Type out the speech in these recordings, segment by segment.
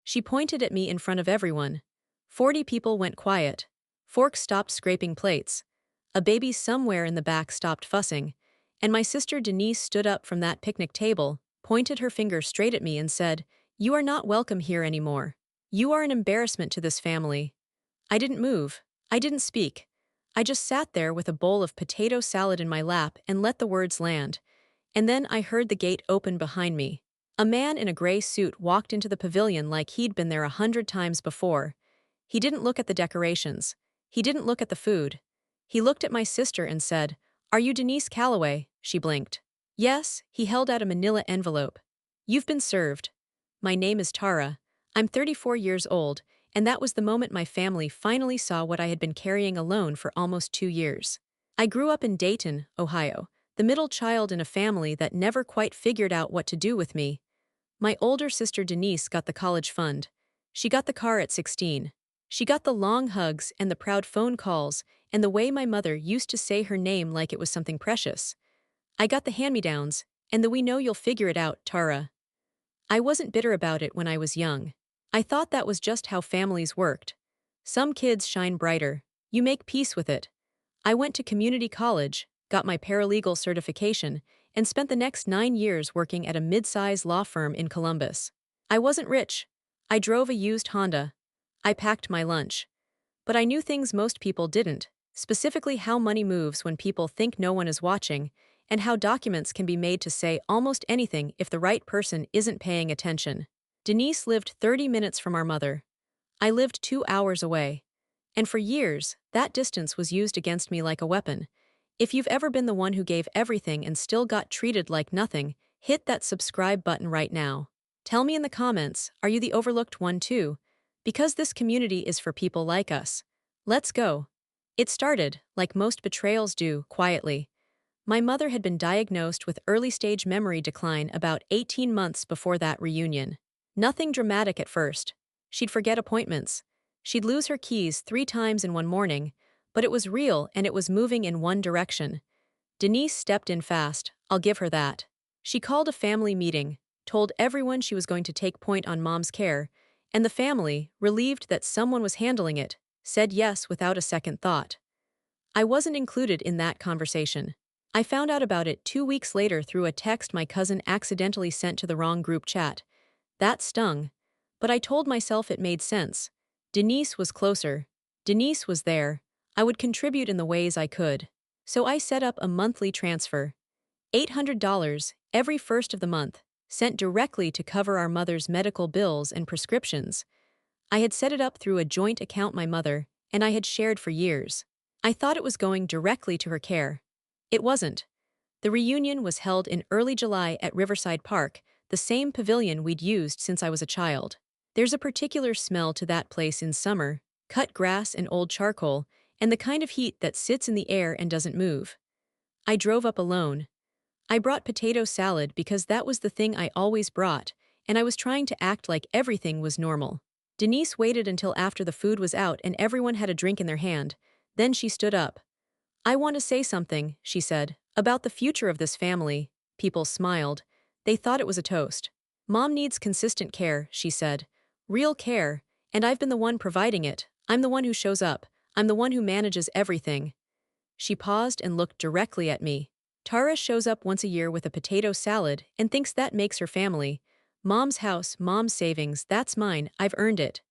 She pointed at me in front of everyone. 40 people went quiet. Forks stopped scraping plates. A baby somewhere in the back stopped fussing. And my sister Denise stood up from that picnic table, pointed her finger straight at me and said, "You are not welcome here anymore. You are an embarrassment to this family." I didn't move. I didn't speak. I just sat there with a bowl of potato salad in my lap and let the words land. And then I heard the gate open behind me. A man in a gray suit walked into the pavilion like he'd been there 100 times before. He didn't look at the decorations. He didn't look at the food. He looked at my sister and said, "Are you Denise Calloway?" She blinked. "Yes." He held out a manila envelope. "You've been served. My name is Tara. I'm 34 years old, and that was the moment my family finally saw what I had been carrying alone for almost 2 years. I grew up in Dayton, Ohio, the middle child in a family that never quite figured out what to do with me. My older sister Denise got the college fund. She got the car at 16. She got the long hugs and the proud phone calls and the way my mother used to say her name like it was something precious. I got the hand-me-downs and the "we know you'll figure it out, Tara." I wasn't bitter about it when I was young. I thought that was just how families worked. Some kids shine brighter. You make peace with it. I went to community college, got my paralegal certification, and spent the next 9 years working at a mid-size law firm in Columbus. I wasn't rich. I drove a used Honda. I packed my lunch. But I knew things most people didn't, specifically how money moves when people think no one is watching, and how documents can be made to say almost anything if the right person isn't paying attention. Denise lived 30 minutes from our mother. I lived 2 hours away. And for years, that distance was used against me like a weapon. If you've ever been the one who gave everything and still got treated like nothing, hit that subscribe button right now. Tell me in the comments, are you the overlooked one too? Because this community is for people like us. Let's go. It started, like most betrayals do, quietly. My mother had been diagnosed with early-stage memory decline about 18 months before that reunion. Nothing dramatic at first. She'd forget appointments. She'd lose her keys 3 times in one morning, but it was real and it was moving in one direction. Denise stepped in fast, I'll give her that. She called a family meeting, told everyone she was going to take point on Mom's care, and the family, relieved that someone was handling it, said yes without a second thought. I wasn't included in that conversation. I found out about it 2 weeks later through a text my cousin accidentally sent to the wrong group chat. That stung. But I told myself it made sense. Denise was closer. Denise was there. I would contribute in the ways I could. So I set up a monthly transfer. $800 every first of the month, sent directly to cover our mother's medical bills and prescriptions. I had set it up through a joint account my mother and I had shared for years. I thought it was going directly to her care. It wasn't. The reunion was held in early July at Riverside Park, the same pavilion we'd used since I was a child. There's a particular smell to that place in summer, cut grass and old charcoal, and the kind of heat that sits in the air and doesn't move. I drove up alone. I brought potato salad because that was the thing I always brought, and I was trying to act like everything was normal. Denise waited until after the food was out and everyone had a drink in their hand. Then she stood up. "I want to say something," she said, "about the future of this family." People smiled. They thought it was a toast. "Mom needs consistent care," she said. "Real care, and I've been the one providing it. I'm the one who shows up. I'm the one who manages everything." She paused and looked directly at me. "Tara shows up once a year with a potato salad and thinks that makes her family. Mom's house, mom's savings, that's mine, I've earned it."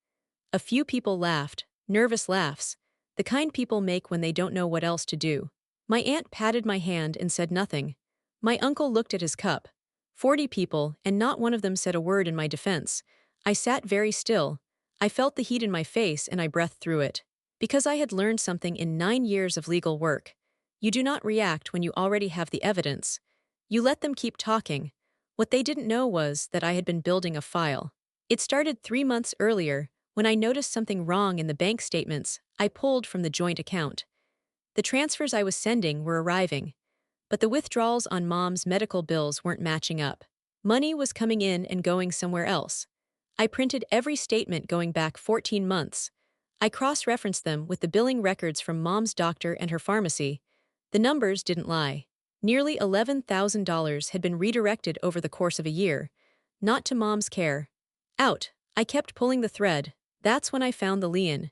A few people laughed, nervous laughs, the kind people make when they don't know what else to do. My aunt patted my hand and said nothing. My uncle looked at his cup. 40 people, and not one of them said a word in my defense. I sat very still. I felt the heat in my face and I breathed through it. Because I had learned something in 9 years of legal work. You do not react when you already have the evidence. You let them keep talking. What they didn't know was that I had been building a file. It started 3 months earlier, when I noticed something wrong in the bank statements I pulled from the joint account. The transfers I was sending were arriving, but the withdrawals on Mom's medical bills weren't matching up. Money was coming in and going somewhere else. I printed every statement going back 14 months. I cross-referenced them with the billing records from Mom's doctor and her pharmacy. The numbers didn't lie. Nearly $11,000 had been redirected over the course of a year, not to Mom's care. Out. I kept pulling the thread. That's when I found the lien.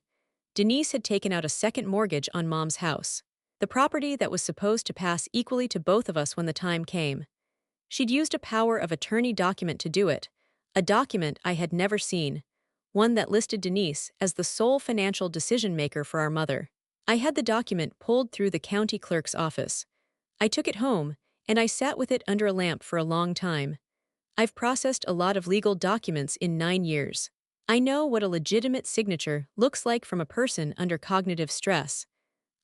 Denise had taken out a second mortgage on Mom's house. The property that was supposed to pass equally to both of us when the time came. She'd used a power of attorney document to do it, a document I had never seen, one that listed Denise as the sole financial decision-maker for our mother. I had the document pulled through the county clerk's office. I took it home, and I sat with it under a lamp for a long time. I've processed a lot of legal documents in 9 years. I know what a legitimate signature looks like from a person under cognitive stress.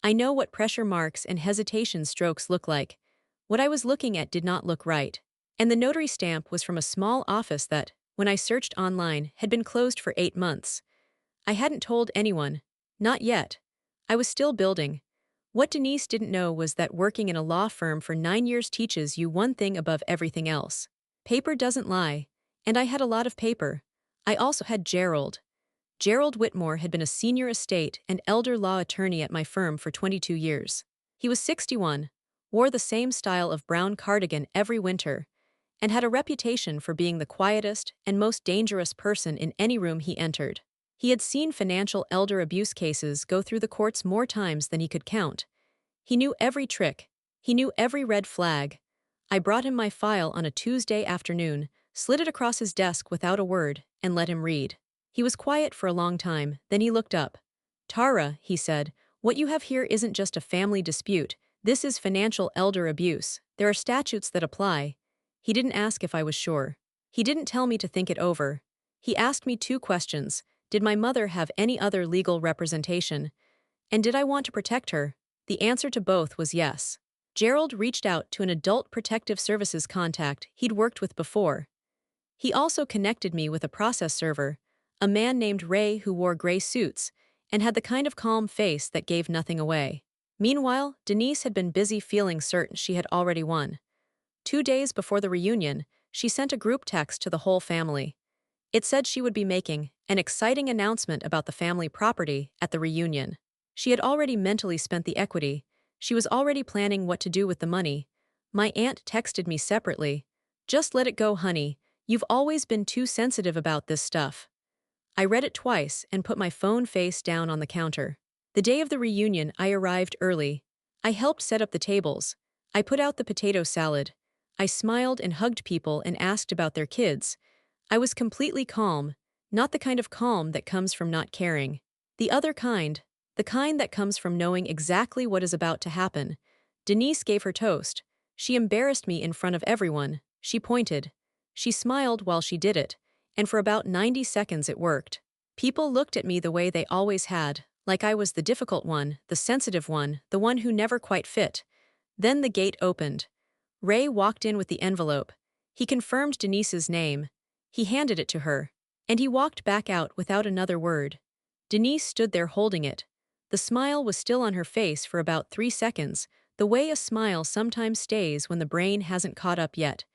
I know what pressure marks and hesitation strokes look like. What I was looking at did not look right. And the notary stamp was from a small office that, when I searched online, had been closed for 8 months. I hadn't told anyone. Not yet. I was still building. What Denise didn't know was that working in a law firm for 9 years teaches you one thing above everything else. Paper doesn't lie. And I had a lot of paper. I also had Gerald. Gerald Whitmore had been a senior estate and elder law attorney at my firm for 22 years. He was 61, wore the same style of brown cardigan every winter, and had a reputation for being the quietest and most dangerous person in any room he entered. He had seen financial elder abuse cases go through the courts more times than he could count. He knew every trick. He knew every red flag. I brought him my file on a Tuesday afternoon, slid it across his desk without a word, and let him read. He was quiet for a long time, then he looked up. "Tara," he said, "what you have here isn't just a family dispute. This is financial elder abuse. There are statutes that apply." He didn't ask if I was sure. He didn't tell me to think it over. He asked me 2 questions. Did my mother have any other legal representation? And did I want to protect her? The answer to both was yes. Gerald reached out to an adult protective services contact he'd worked with before. He also connected me with a process server, a man named Ray who wore gray suits and had the kind of calm face that gave nothing away. Meanwhile, Denise had been busy feeling certain she had already won. 2 days before the reunion, she sent a group text to the whole family. It said she would be making an exciting announcement about the family property at the reunion. She had already mentally spent the equity. She was already planning what to do with the money. My aunt texted me separately. "Just let it go, honey. You've always been too sensitive about this stuff." I read it twice and put my phone face down on the counter. The day of the reunion, I arrived early. I helped set up the tables. I put out the potato salad. I smiled and hugged people and asked about their kids. I was completely calm, not the kind of calm that comes from not caring. The other kind, the kind that comes from knowing exactly what is about to happen. Denise gave her toast. She embarrassed me in front of everyone. She pointed. She smiled while she did it, and for about 90 seconds it worked. People looked at me the way they always had, like I was the difficult one, the sensitive one, the one who never quite fit. Then the gate opened. Ray walked in with the envelope. He confirmed Denise's name. He handed it to her, and he walked back out without another word. Denise stood there holding it. The smile was still on her face for about 3 seconds, the way a smile sometimes stays when the brain hasn't caught up yet.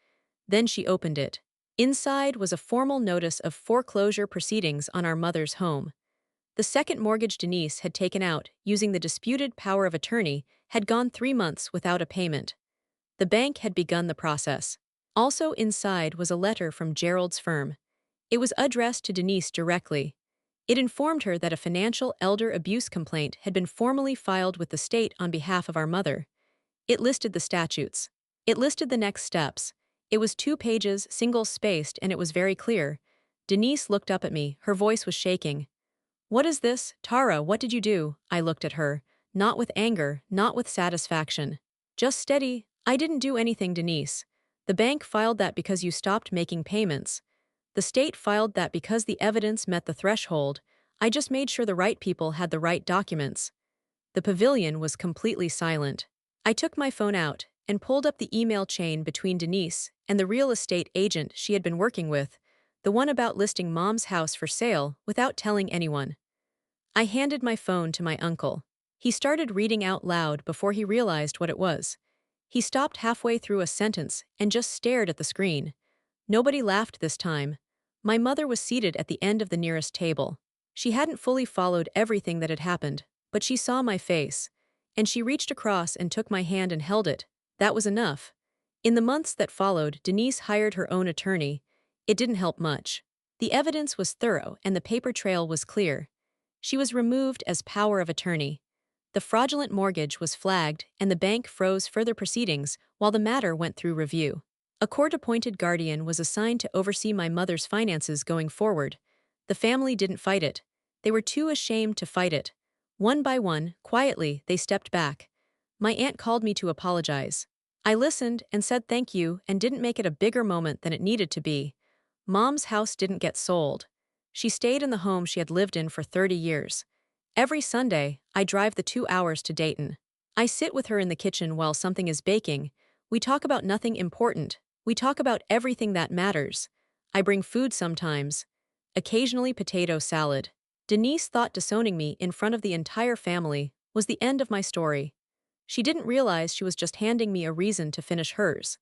Then she opened it. Inside was a formal notice of foreclosure proceedings on our mother's home. The second mortgage Denise had taken out, using the disputed power of attorney, had gone 3 months without a payment. The bank had begun the process. Also inside was a letter from Gerald's firm. It was addressed to Denise directly. It informed her that a financial elder abuse complaint had been formally filed with the state on behalf of our mother. It listed the statutes. It listed the next steps. It was 2 pages, single-spaced, and it was very clear. Denise looked up at me, her voice was shaking. "What is this, Tara, what did you do?" I looked at her, not with anger, not with satisfaction. "Just steady. I didn't do anything, Denise. The bank filed that because you stopped making payments. The state filed that because the evidence met the threshold. I just made sure the right people had the right documents." The pavilion was completely silent. I took my phone out and pulled up the email chain between Denise and the real estate agent she had been working with, the one about listing Mom's house for sale without telling anyone. I handed my phone to my uncle. He started reading out loud before he realized what it was. He stopped halfway through a sentence and just stared at the screen. Nobody laughed this time. My mother was seated at the end of the nearest table. She hadn't fully followed everything that had happened, but she saw my face. And she reached across and took my hand and held it. That was enough. In the months that followed, Denise hired her own attorney. It didn't help much. The evidence was thorough and the paper trail was clear. She was removed as power of attorney. The fraudulent mortgage was flagged and the bank froze further proceedings while the matter went through review. A court-appointed guardian was assigned to oversee my mother's finances going forward. The family didn't fight it. They were too ashamed to fight it. One by one, quietly, they stepped back. My aunt called me to apologize. I listened and said thank you and didn't make it a bigger moment than it needed to be. Mom's house didn't get sold. She stayed in the home she had lived in for 30 years. Every Sunday, I drive the 2 hours to Dayton. I sit with her in the kitchen while something is baking. We talk about nothing important. We talk about everything that matters. I bring food sometimes. Occasionally potato salad. Denise thought disowning me in front of the entire family was the end of my story. She didn't realize she was just handing me a reason to finish hers.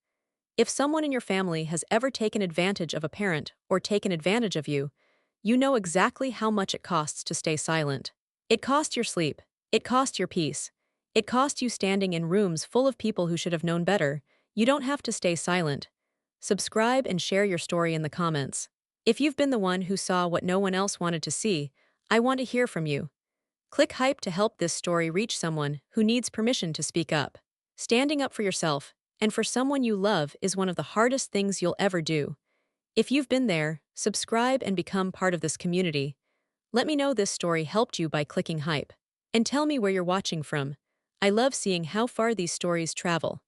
If someone in your family has ever taken advantage of a parent or taken advantage of you, you know exactly how much it costs to stay silent. It costs your sleep. It costs your peace. It costs you standing in rooms full of people who should have known better. You don't have to stay silent. Subscribe and share your story in the comments. If you've been the one who saw what no one else wanted to see, I want to hear from you. Click hype to help this story reach someone who needs permission to speak up. Standing up for yourself and for someone you love is one of the hardest things you'll ever do. If you've been there, subscribe and become part of this community. Let me know this story helped you by clicking hype. And tell me where you're watching from. I love seeing how far these stories travel.